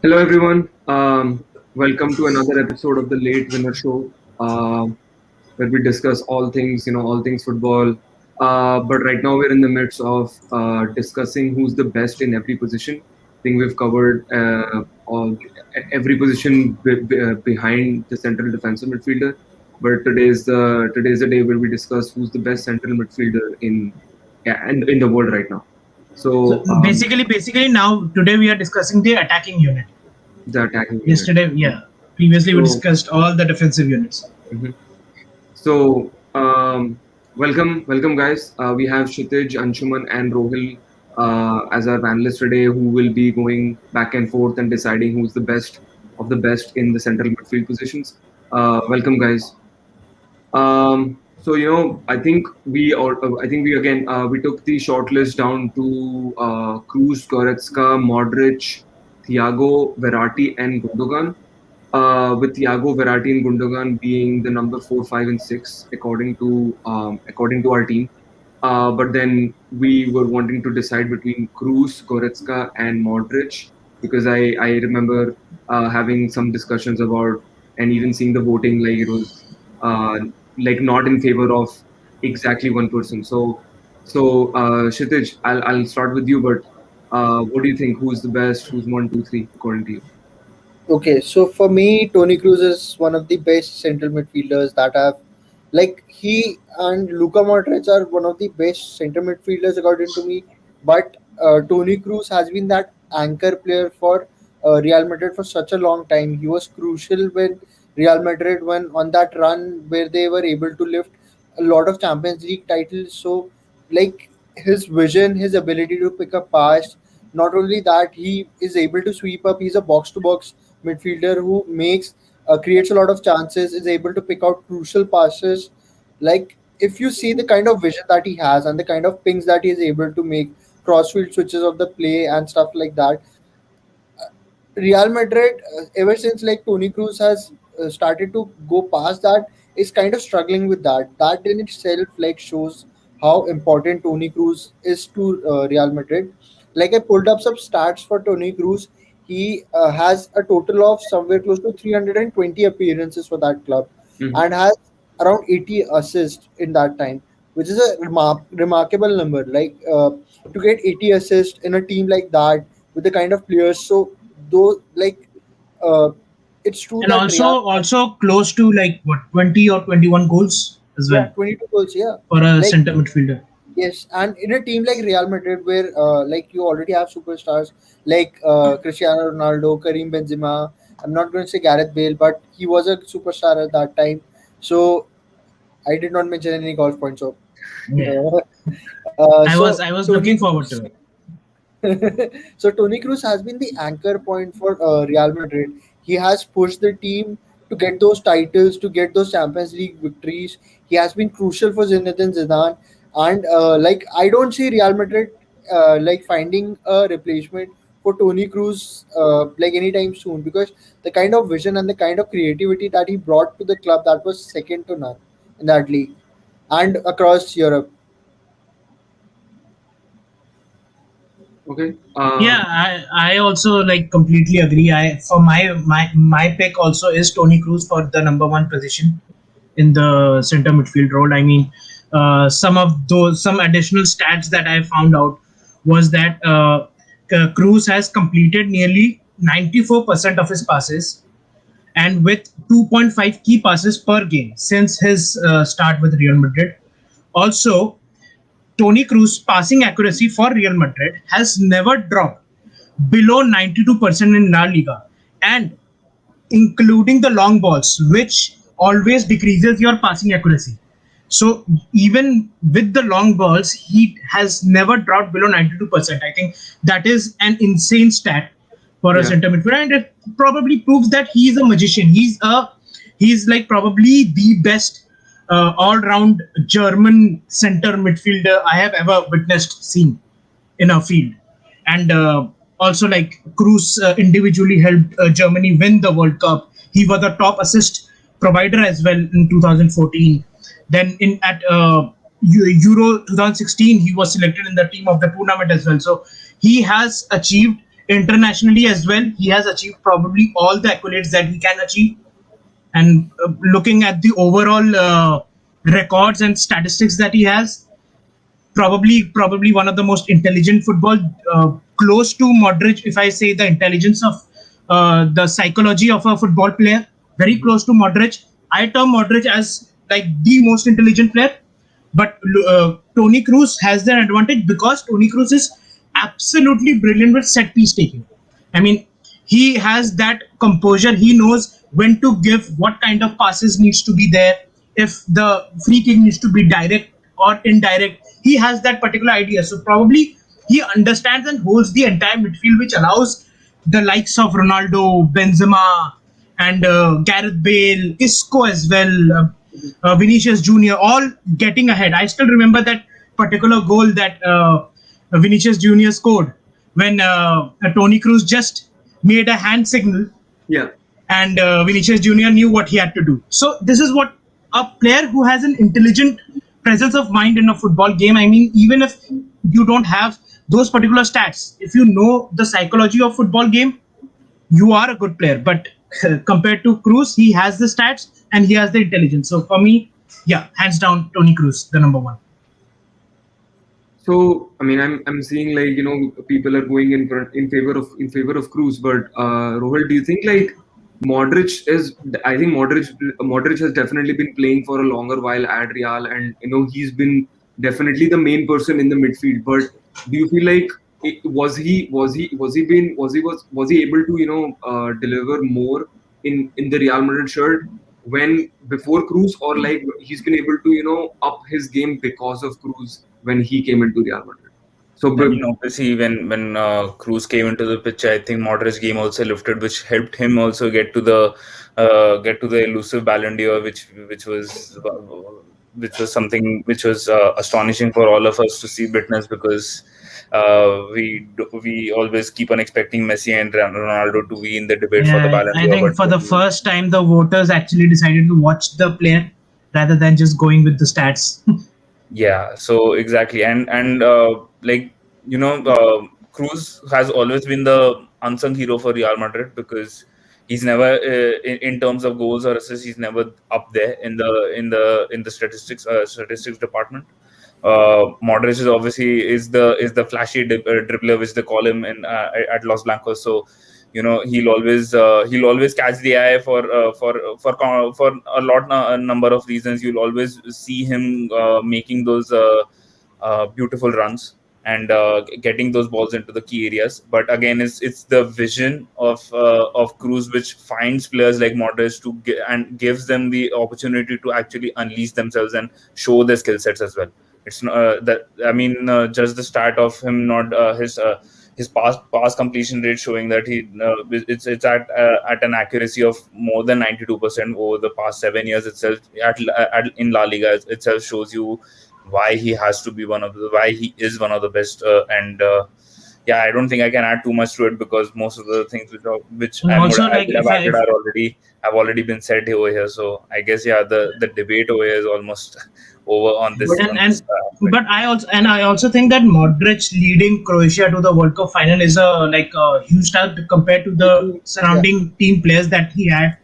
Hello, everyone. Welcome to another episode of the Late Winner Show, where we discuss all things, all things football. But right now, we're in the midst of discussing who's the best in every position. I think we've covered every position behind the central defensive midfielder. But today's the day where we discuss who's the best central midfielder in the world right now. So So basically now today we are discussing the attacking unit. the attacking unit. Yesterday, previously we So. discussed all the defensive units. Mhm. So, welcome, guys. We have Kshitij, Anshuman, and Rohil as our panelists today, who will be going back and forth and deciding who's the best of the best in the central midfield positions. Welcome, guys. I think we again we took the shortlist down to Kroos, Goretzka, Modric, Thiago, Verratti, and Gundogan, with Thiago, Verratti, and Gundogan being the number 4, 5, and 6 according to our team. But then we were wanting to decide between Kroos, Goretzka, and Modric because I remember having some discussions about and even seeing the voting like it was uh, like not in favor of exactly one person. So Kshitij, I'll start with you. But what do you think? Who's the best? Who's one, two, three according to you? Okay, so for me, Tony Cruz is one of the best central midfielders that have, like he and Luka Modric are one of the best central midfielders according to me. But Tony Cruz has been that anchor player for Real Madrid for such a long time. He was crucial when Real Madrid went on that run where they were able to lift a lot of Champions League titles. So, like his vision, his ability to pick up pass. Not only that, he is able to sweep up. He's a box to box midfielder who makes creates a lot of chances, is able to pick out crucial passes. Like if you see the kind of vision that he has and the kind of pings that he is able to make, crossfield switches of the play and stuff like that, Real Madrid, ever since like Tony Cruz has started to go past that, is kind of struggling with that. That in itself like shows how important Tony Cruz is to Real Madrid. Like I pulled up some stats for Tony Cruz. He has a total of somewhere close to 320 appearances for that club, Mhm. and has around 80 assists in that time, which is a remarkable number. Like to get 80 assists in a team like that with the kind of players. So though like uh, it's true And that Real also close to like what 20 or 21 goals as yeah well 22 goals, yeah, for a like center midfielder. yes. And in a team like Real Madrid where like you already have superstars like Cristiano Ronaldo, Karim Benzema, I'm not going to say Gareth Bale, but he was a superstar at that time. So I did not mention any golf points. So Yeah, uh, I was so I was Tony looking forward Cruz to it. so Tony Cruz has been the anchor point for Real Madrid. He has pushed the team to get those titles, to get those Champions League victories. He has been crucial for Zinedine Zidane, and like I don't see Real Madrid like finding a replacement for Tony Cruz like anytime soon, because the kind of vision and the kind of creativity that he brought to the club, that was second to none in that league and across Europe. Okay. Yeah, I also like completely agree. I for my pick also is Tony Cruz for the number one position in the center midfield role. I mean, some additional stats that I found out was that Cruz has completed nearly 94% of his passes and with 2.5 key passes per game since his start with Real Madrid. Also, Tony Cruz passing accuracy for Real Madrid has never dropped below 92% in La Liga, and including the long balls, which always decreases your passing accuracy. So even with the long balls, he has never dropped below 92%. I think that is an insane stat for a Yeah. center midfielder, and it probably proves that he is a magician. He's like probably the best all-round German center midfielder I have ever witnessed seen in a field. And also, like Cruz individually helped Germany win the World Cup. He was a top assist provider as well in 2014. Then in at Euro 2016, he was selected in the team of the tournament as well. So he has achieved internationally as well, he has achieved probably all the accolades that he can achieve. And looking at the overall records and statistics that he has, probably one of the most intelligent football, close to Modric. If I say the intelligence of the psychology of a football player, very close to Modric. I term Modric as like the most intelligent player, but Tony Kroos has that advantage because Tony Kroos is absolutely brilliant with set piece taking. I mean, he has that composure. He knows when to give what kind of passes needs to be there. If the free kick needs to be direct or indirect, he has that particular idea. So probably he understands and holds the entire midfield, which allows the likes of Ronaldo, Benzema, and Gareth Bale, Isco as well, Vinicius Junior, all getting ahead. I still remember that particular goal that Vinicius Junior scored when Tony Kroos just made a hand signal, Yeah. and Vinicius Junior knew what he had to do. So this is what a player who has an intelligent presence of mind in a football game. I mean, even if you don't have those particular stats, if you know the psychology of football game, you are a good player. But compared to Kroos, he has the stats and he has the intelligence. So for me, yeah, hands down, Tony Kroos, the number one. So I mean, I'm seeing like people are going in favor of Kroos, but Rohit, do you think like Modric is? I think Modric has definitely been playing for a longer while at Real, and he's been definitely the main person in the midfield. But do you feel like was he able to deliver more in the Real Madrid shirt when before Kroos, or like he's been able to up his game because of Kroos when he came into Real Madrid? So I mean, obviously, when Kroos came into the picture, I think Modric's game also lifted, which helped him also get to the elusive Ballon d'Or, which was something which was astonishing for all of us to see witness, because we always keep on expecting Messi and Ronaldo to be in the debate for the Ballon d'Or. I think for the first time, the voters actually decided to watch the player rather than just going with the stats. Yeah, so exactly, and like Kroos has always been the unsung hero for Real Madrid, because he's never in terms of goals or assists, he's never up there in the statistics department. Modric is obviously is the flashy dribbler, which they call him at Los Blancos. So he'll always catch the eye for a number of reasons. You'll always see him making those beautiful runs and getting those balls into the key areas. But again, it's the vision of Kroos which finds players like Modric and gives them the opportunity to actually unleash themselves and show their skill sets as well. It's just the start of him, not his pass completion rate, showing that it's at an accuracy of more than 92% over the past 7 years itself. In La Liga itself shows you why he is one of the best. Yeah, I don't think I can add too much to it, because most of the things which have already been said over here. So I guess the debate over here is almost over on this. But I also think that Modric leading Croatia to the World Cup final is a huge task compared to the surrounding team players that he had.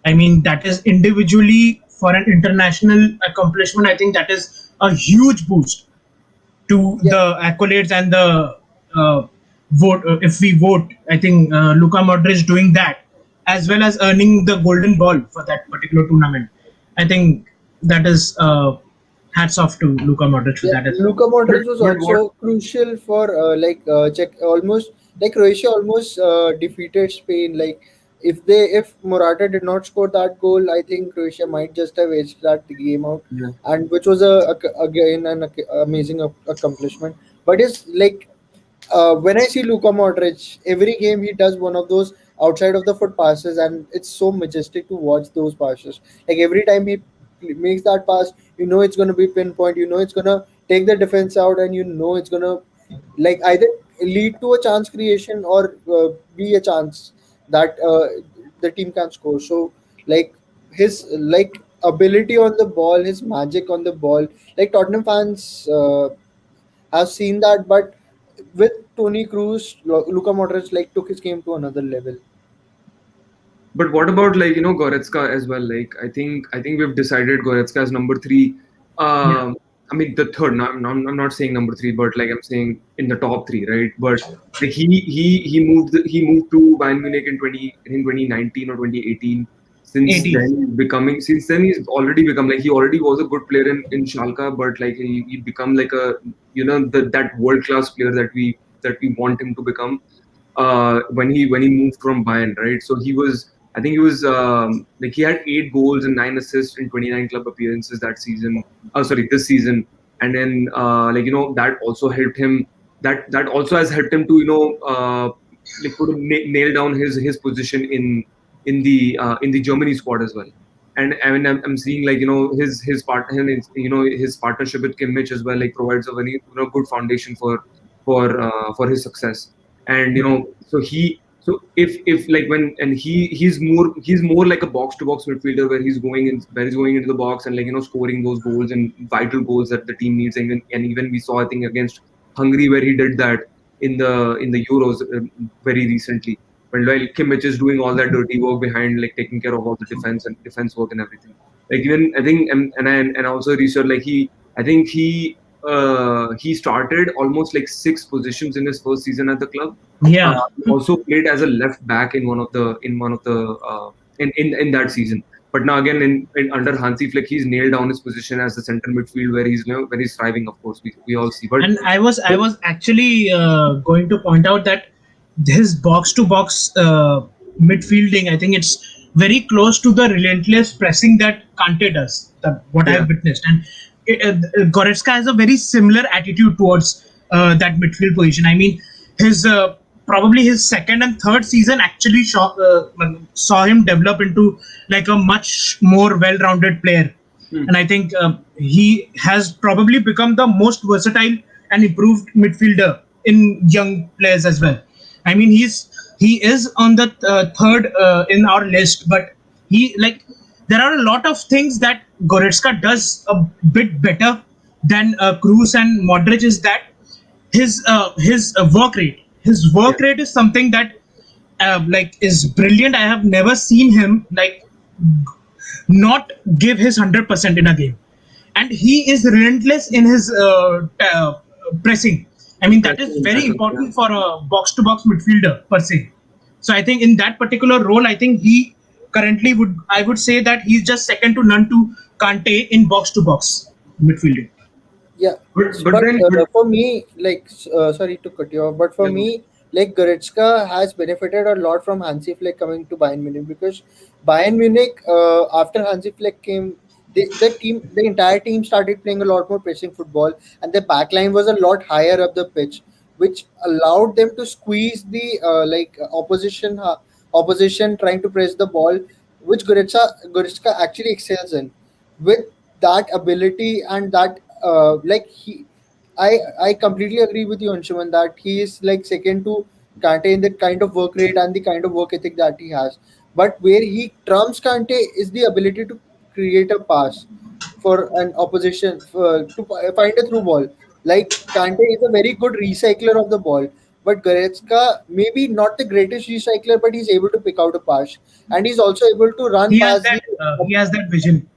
I mean, that is individually for an international accomplishment. I think that is a huge boost to the accolades and the vote. If we vote, I think Luka Modric doing that, as well as earning the golden ball for that particular tournament. I think that is hats off to Luka Modric for that as well. Luka Modric was also crucial for Croatia almost defeated Spain. Like if Morata did not score that goal, I think Croatia might just have edged that game out, and which was again an amazing accomplishment. But it's like when I see Luka Modric, every game he does one of those outside of the foot passes, and it's so majestic to watch those passes. Like every time he makes that pass, it's going to be pinpoint. It's going to take the defense out, and it's going to either lead to a chance creation or be a chance that the team can score. So his ability on the ball, his magic on the ball, Tottenham fans have seen that, but with Toni Kroos, Luka Modric like took his game to another level. But what about like Goretzka as well? Like I think we've decided Goretzka as number three. Yeah. I mean the third. No, I'm not saying number three, but like I'm saying in the top three, right? But like he moved to Bayern Munich in 2019 or 2018. Since then he's already become like he already was a good player in Schalke, but like he become like a that world class player that we want him to become when he moved from Bayern, right? So I think he was like he had 8 goals and 9 assists in 29 club appearances that season. Oh, sorry, this season, and then that also helped him. That also has helped him to like nail down his position in the Germany squad as well. And I mean, I'm seeing like his partner, his partnership with Kimmich as well, like provides a very good foundation for his success. And so if like when and he's more like a box to box midfielder where he's going into the box and like scoring those goals and vital goals that the team needs. And even we saw, I think, against Hungary where he did that in the Euros very recently, when while Kimmich is doing all that dirty work behind, like taking care of all the defense work and everything. Like even I think and also research like I think he started almost like 6 positions in his first season at the club. Yeah. He also played as a left back in in that season. But now again in under Hansi Flick, he's nailed down his position as the center midfield where he's thriving. Of course, we all see. But And I was actually going to point out that his box to box midfielding, I think it's very close to the relentless pressing that Kante does. What Yeah. I've witnessed, and Goretzka has a very similar attitude towards that midfield position. I mean, his probably his second and third season actually saw him develop into like a much more well-rounded player. And I think he has probably become the most versatile and improved midfielder in young players as well. I mean, he is on the third in our list, but he like there are a lot of things that Goretzka does a bit better than Kroos and Modric. Is that his work rate? His work rate is something that like is brilliant. I have never seen him like not give his 100% in a game, and he is relentless in his pressing. I mean, that is very important for a box-to-box midfielder per se. So I think in that particular role, I think he currently I would say that he's just second to none to Kante in box-to-box midfielding. Yeah, but then for me, like, sorry to cut you off, but for Yeah, me, like, Goretzka has benefited a lot from Hansi Flick coming to Bayern Munich, because Bayern Munich, after Hansi Flick came, the entire team started playing a lot more pressing football, and the backline was a lot higher up the pitch, which allowed them to squeeze the opposition trying to press the ball, which Goretzka actually excels in. With that ability and that like he I completely agree with you, Anshuman, that he is like second to Kante in the kind of work rate and the kind of work ethic that he has. But where he trumps Kante is the ability to create a pass for an opposition to find a through ball. Like, Kante is a very good recycler of the ball, but Goretzka maybe not the greatest recycler, but he's able to pick out a pass, and he's also able to run He has past that the he has that vision.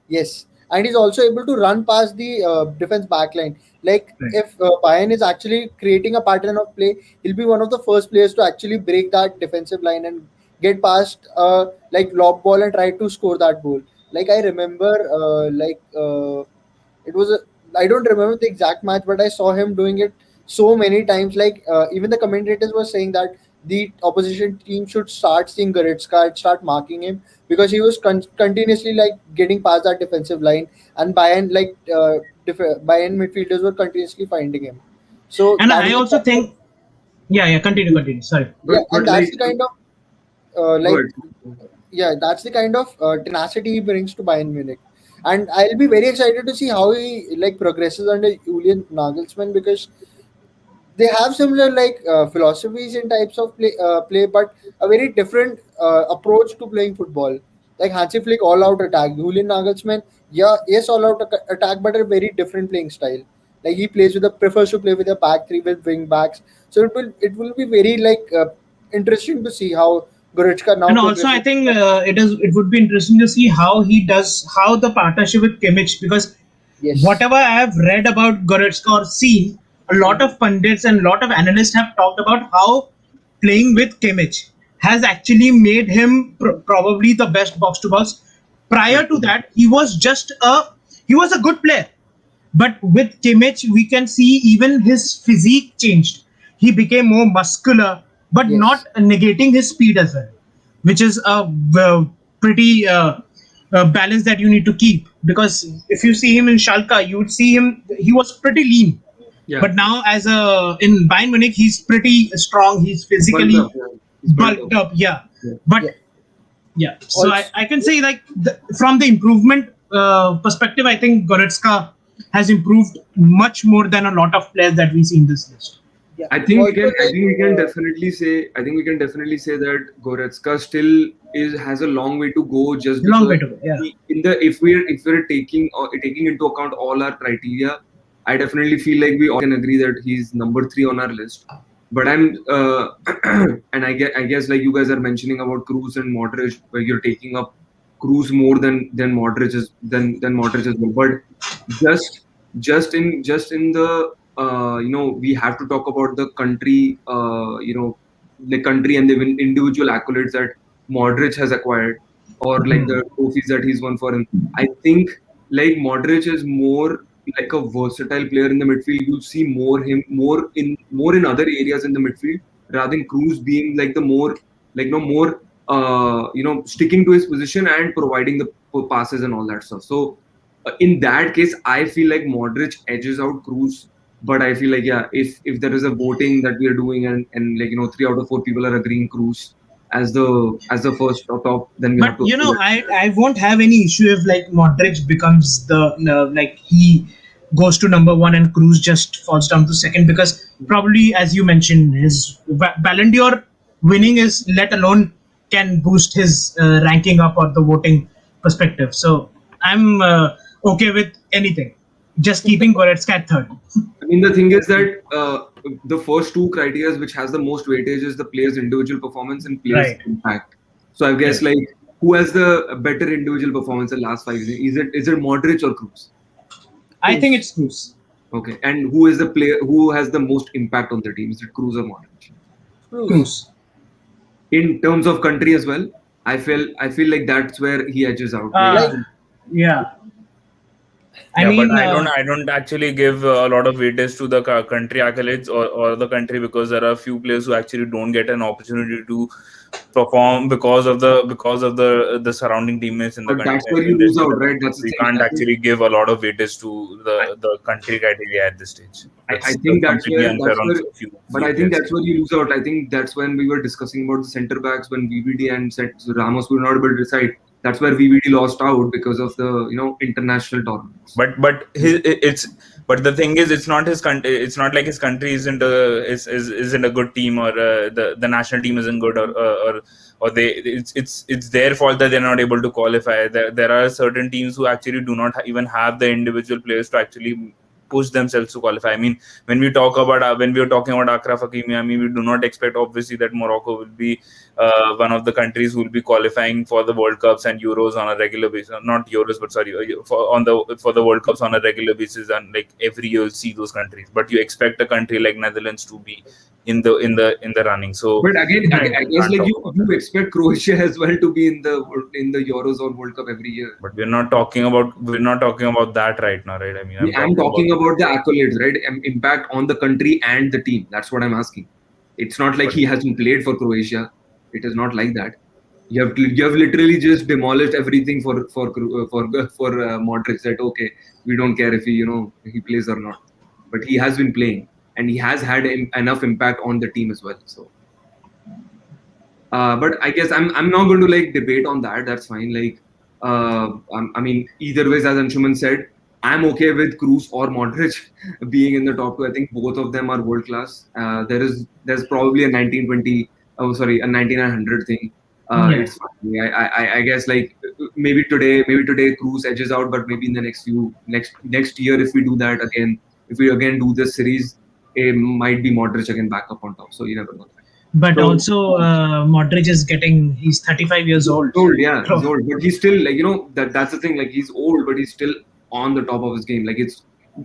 Yes, and he's also able to run past the defense backline. Like, Right. if Bayern is actually creating a pattern of play, he'll be one of the first players to actually break that defensive line and get past like lob ball and try to score that goal. Like, I remember, it was a, I don't remember the exact match, but I saw him doing it so many times. Like, even the commentators were saying that the opposition team should start seeing Goretzka and start marking him, because he was continuously like getting past that defensive line, and Bayern midfielders were continuously finding him. So And that I is the also kind of, think, yeah, continue. Sorry. yeah, but and that's like the kind of go like ahead. that's the kind of tenacity he brings to Bayern Munich. And I'll be very excited to see how he like progresses under Julian Nagelsmann, because they have similar like philosophies and types of play, but a very different approach to playing football. Like, Hansi Flick, all out attack. Julian Nagelsmann, yeah, yes, all out attack, but a very different playing style. Like he prefers to play with a back three with wing backs. So it will be very interesting to see how Goretzka now And also, I progresses. think it would be interesting to see how the partnership with Kimmich, because Yes. whatever I have read about Goretzka or seen, a lot of pundits and a lot of analysts have talked about how playing with Kimmich has actually made him probably the best box to box. Prior to that, he was a good player, but with Kimmich, we can see even his physique changed. He became more muscular, but Yes. not negating his speed as well, which is a pretty balance that you need to keep. Because if you see him in Schalke, you would see him; he was pretty lean. Yeah. But now, as in Bayern Munich, he's pretty strong. He's Bulked physically up, yeah. He's bulked up. Yeah, Yeah. but Yeah. yeah, so Also, I can say from the improvement perspective, I think Goretzka has improved much more than a lot of players that we see in this list. yeah. I think we Also, can. I think we can uh, definitely say. I think we can definitely say that Goretzka still has a long way to go. Just Long way because to go. Yeah, if we're taking into account all our criteria, I definitely feel like we all can agree that he's number 3 on our list. But I'm and I guess like you guys are mentioning about Kroos and Modric, where you're taking up Kroos more than Modric is than Modric as well. But just in the we have to talk about the country, the country and the individual accolades that Modric has acquired, or like the trophies that he's won for him. I think like Modric is more like a versatile player in the midfield. You see more in other areas in the midfield, rather than Kroos being like the more like no more sticking to his position and providing the passes and all that stuff. So in that case, I feel like Modric edges out Kroos. But I feel like, yeah, if there is a voting that we are doing, and 3 out of 4 people are agreeing Kroos as the first or top, then we have but to agree I won't have any issue if like Modric becomes the like he goes to number one and Cruz just falls down to second, because probably, as you mentioned, his Ballon d'Or winning is let alone can boost his ranking up or the voting perspective. So I'm okay with anything, just keeping Goretzka at third. I mean, the thing is that the first 2 criteria which has the most weightage is the player's individual performance and player's Right. impact. So I guess Right. like who has the better individual performance in the last 5 years? Is it Modric or Kroos? I think it's Cruz. Okay, and who is the player who has the most impact on the team? Is it Kroos or Modric? Cruz. In terms of country as well, I feel like that's where he edges out. Uh, like yeah. I Yeah, but mean, I don't actually give a lot of weightage to the country accolades or the country, because there are a few players who actually don't get an opportunity to perform because of the surrounding teammates in the But country. that's where you lose out, right? That's the We thing. can't actually give a lot of weightage to the country criteria at this stage. I That's think that's completely where unfair on but I think players. that's where you lose out. I think that's when we were discussing about the centre backs, when VVD and Ramos were not able to decide. That's where VVD lost out because of the international tournaments. But the thing is, it's not his country. It's not like his country isn't a good team, or the national team isn't good, or they it's their fault that they're not able to qualify. There are certain teams who actually do not even have the individual players to actually push themselves to qualify. I mean, when we were talking about 𝗂𝗏𝗓 𝗓𝗡, I mean, we do not expect obviously that Morocco will be one of the countries who will be qualifying for the World Cups and Euros on a regular basis. Not Euros, but sorry, for the World Cups on a regular basis, and like every year you'll see those countries. But you expect a country like Netherlands to be in the running. So But again, I right. guess like you expect Croatia as well to be in the Euros or World Cup every year. but we're not talking about that right now, right? I mean, I'm talking about the accolades, right? Impact on the country and the team. That's what I'm asking. It's not like he hasn't played for Croatia. It is not like that. You have literally just demolished everything for Modric. That okay, we don't care if he plays or not, but he has been playing and he has had enough impact on the team as well. So, but I guess I'm not going to like debate on that. That's fine. Like, I mean, either ways, as Anshuman said, I'm okay with Kroos or Modric being in the top 2. I think both of them are world class. There's probably a 1920, oh sorry, a 9900 thing. Yeah. It's fine. I guess like maybe today Kroos edges out, but maybe in the next year if we do that again, if we again do this series, it might be Modric again back up on top. So you never know. But So, also, Modric is he's 35 years old. He's old, yeah, he's old, but he's still like, that's the thing. Like, he's old, but he's still on the top of his game. Like,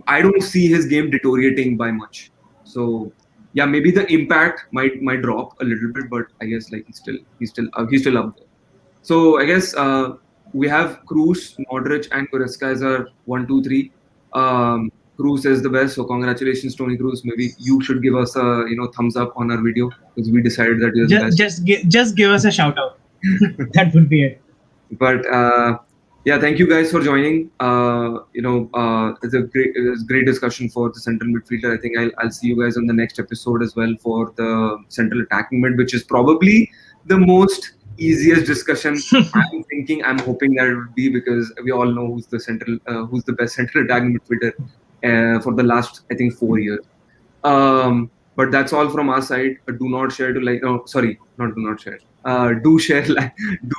I don't see his game deteriorating by much. So yeah, maybe the impact might drop a little bit, but I guess like he's still up there. So I guess we have Kroos, Modric, and Goretzka as our 1, 2, 3. Kroos is the best, so congratulations, Tony Kroos. Maybe you should give us a thumbs up on our video because we decided that you're the best. Just give us a shout out. That would be it. But yeah, thank you guys for joining. It's a great discussion for the central midfielder. I think I'll see you guys on the next episode as well for the central attacking mid, which is probably the most easiest discussion. I'm hoping that it would be, because we all know who's the best central attacking midfielder for the last, I think, 4 years. But that's all from our side. Do not share do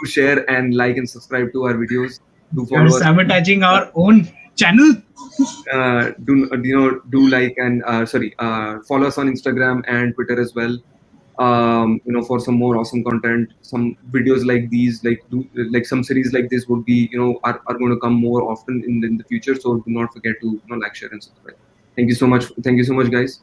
share and like and subscribe to our videos. Do follow us. Sabotaging our own channel. Do like and follow us on Instagram and Twitter as well. For some more awesome content, some videos like these, like some series like this would be, are going to come more often in the future. So do not forget to like, share, and subscribe. Thank you so much, guys.